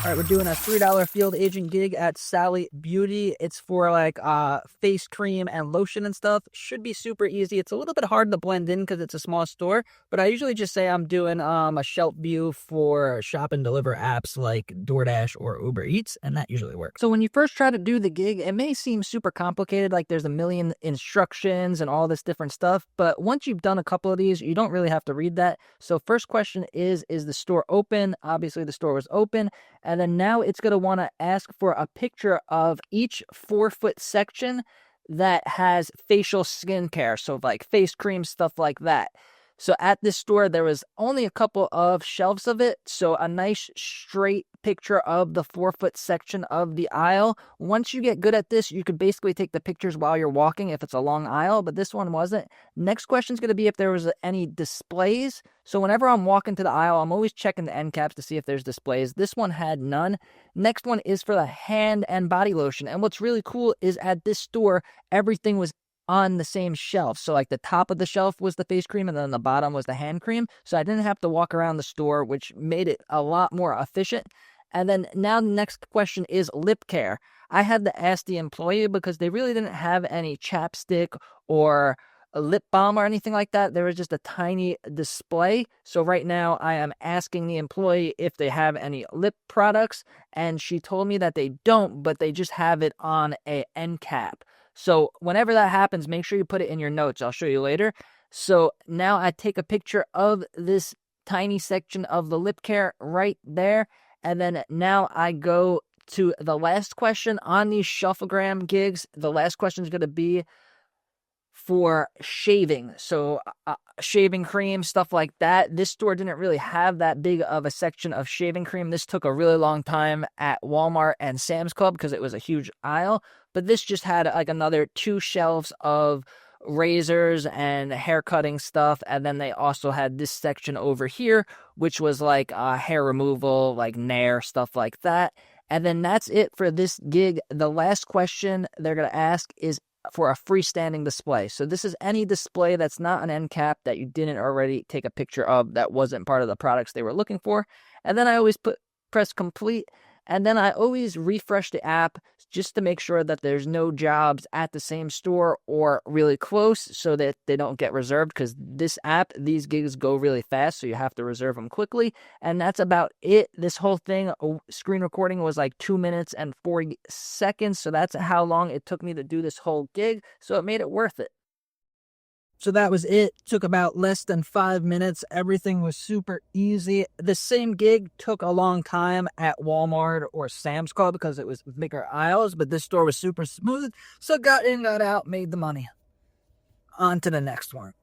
All right, we're doing a $3 field agent gig at Sally Beauty. It's for like face cream and lotion and stuff. Should be super easy. It's a little bit hard to blend in because it's a small store, but I usually just say I'm doing a shelf view for shop and deliver apps like DoorDash or Uber Eats, and that usually works. So when you first try to do the gig, it may seem super complicated, like there's a million instructions and all this different stuff, but once you've done a couple of these, you don't really have to read that. So first question is the store open? Obviously the store was open. And then now it's going to want to ask for a picture of each 4-foot section that has facial skincare. So like face cream, stuff like that. So at this store, there was only a couple of shelves of it. So a nice straight picture of the 4-foot section of the aisle. Once you get good at this, you could basically take the pictures while you're walking if it's a long aisle, but this one wasn't. Next question is going to be if there was any displays. So whenever I'm walking to the aisle, I'm always checking the end caps to see if there's displays. This one had none. Next one is for the hand and body lotion. And what's really cool is at this store, everything was on the same shelf. So like the top of the shelf was the face cream and then the bottom was the hand cream. So I didn't have to walk around the store, which made it a lot more efficient. And then now the next question is lip care. I had to ask the employee because they really didn't have any chapstick or a lip balm or anything like that. There was just a tiny display. So right now I am asking the employee if they have any lip products, and she told me that they don't, but they just have it on a end cap. So whenever that happens, make sure you put it in your notes. I'll show you later. So now I take a picture of this tiny section of the lip care right there. And then now I go to the last question on these shufflegram gigs. The last question is going to be for shaving. So shaving cream, stuff like that. This store didn't really have that big of a section of shaving cream. This took a really long time at Walmart and Sam's Club because it was a huge aisle. But this just had like another 2 shelves of razors and hair cutting stuff. And then they also had this section over here, which was like hair removal, like Nair, stuff like that. And then that's it for this gig. The last question they're going to ask is for a freestanding display. So this is any display that's not an end cap that you didn't already take a picture of that wasn't part of the products they were looking for. And then I always press complete. And then I always refresh the app just to make sure that there's no jobs at the same store or really close so that they don't get reserved, because this app, these gigs go really fast, so you have to reserve them quickly. And that's about it. This whole thing, screen recording, was like 2 minutes and 40 seconds. So that's how long it took me to do this whole gig. So it made it worth it. So that was it. Took about less than 5 minutes. Everything was super easy. The same gig took a long time at Walmart or Sam's Club because it was bigger aisles, but this store was super smooth. So got in, got out, made the money. On to the next one.